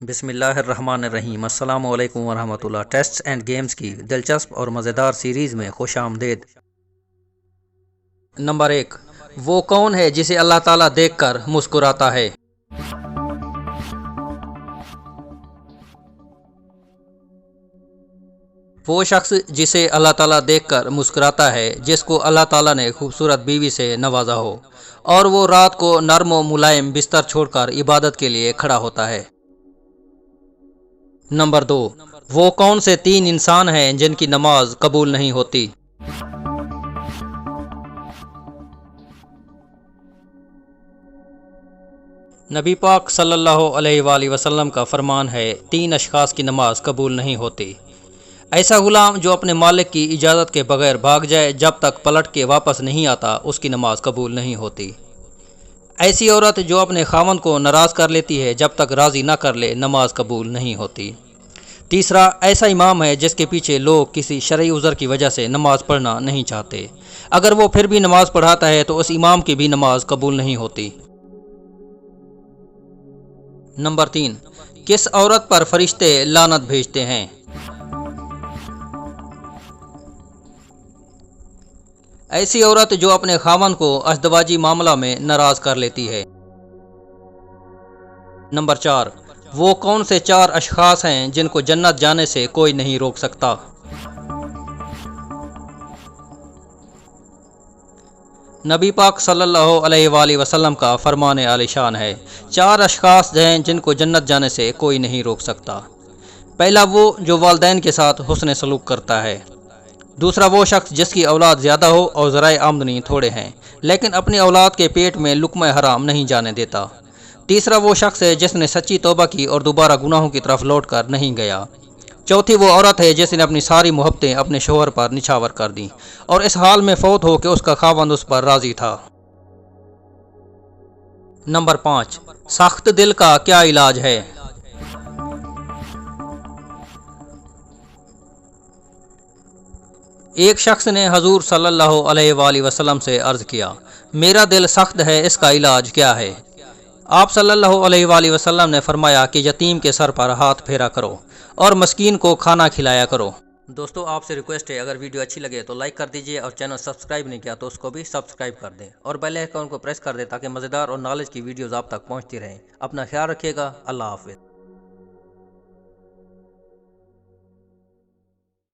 بسم اللہ الرحمن الرحیم۔ السلام علیکم ورحمۃ اللہ۔ ٹیسٹس اینڈ گیمز کی دلچسپ اور مزیدار سیریز میں خوش آمدید۔ نمبر 1، وہ کون ہے جسے اللہ تعالیٰ دیکھ کر مسکراتا ہے؟ وہ شخص جسے اللہ تعالیٰ دیکھ کر مسکراتا ہے جس کو اللہ تعالیٰ نے خوبصورت بیوی سے نوازا ہو اور وہ رات کو نرم و ملائم بستر چھوڑ کر عبادت کے لیے کھڑا ہوتا ہے۔ نمبر 2، وہ کون سے 3 انسان ہیں جن کی نماز قبول نہیں ہوتی؟ نبی پاک صلی اللہ علیہ وآلہ وسلم کا فرمان ہے، 3 اشخاص کی نماز قبول نہیں ہوتی۔ ایسا غلام جو اپنے مالک کی اجازت کے بغیر بھاگ جائے جب تک پلٹ کے واپس نہیں آتا اس کی نماز قبول نہیں ہوتی۔ ایسی عورت جو اپنے خاوند کو ناراض کر لیتی ہے جب تک راضی نہ کر لے نماز قبول نہیں ہوتی۔ تیسرا، ایسا امام ہے جس کے پیچھے لوگ کسی شرعی عذر کی وجہ سے نماز پڑھنا نہیں چاہتے، اگر وہ پھر بھی نماز پڑھاتا ہے تو اس امام کی بھی نماز قبول نہیں ہوتی۔ نمبر 3، کس عورت پر فرشتے لعنت بھیجتے ہیں؟ ایسی عورت جو اپنے خاوند کو ازدواجی معاملہ میں ناراض کر لیتی ہے۔ نمبر 4، وہ کون سے 4 اشخاص ہیں جن کو جنت جانے سے کوئی نہیں روک سکتا؟ نبی پاک صلی اللہ علیہ وآلہ وسلم کا فرمان عالی شان ہے، 4 اشخاص ہیں جن کو جنت جانے سے کوئی نہیں روک سکتا۔ پہلا، وہ جو والدین کے ساتھ حسن سلوک کرتا ہے۔ دوسرا، وہ شخص جس کی اولاد زیادہ ہو اور ذرائع آمدنی تھوڑے ہیں لیکن اپنی اولاد کے پیٹ میں لقمہ حرام نہیں جانے دیتا۔ تیسرا، وہ شخص ہے جس نے سچی توبہ کی اور دوبارہ گناہوں کی طرف لوٹ کر نہیں گیا۔ چوتھی، وہ عورت ہے جس نے اپنی ساری محبتیں اپنے شوہر پر نچھاور کر دیں اور اس حال میں فوت ہو کہ اس کا خاوند اس پر راضی تھا۔ نمبر 5، سخت دل کا کیا علاج ہے؟ ایک شخص نے حضور صلی اللہ علیہ وآلہ وسلم سے عرض کیا، میرا دل سخت ہے، اس کا علاج کیا ہے؟ آپ صلی اللہ علیہ وآلہ وسلم نے فرمایا کہ یتیم کے سر پر ہاتھ پھیرا کرو اور مسکین کو کھانا کھلایا کرو۔ دوستو، آپ سے ریکویسٹ ہے، اگر ویڈیو اچھی لگے تو لائک کر دیجئے اور چینل سبسکرائب نہیں کیا تو اس کو بھی سبسکرائب کر دیں اور بیل آئیکن کو پریس کر دیں تاکہ مزیدار اور نالج کی ویڈیوز آپ تک پہنچتی رہیں۔ اپنا خیال رکھیے گا۔ اللہ حافظ۔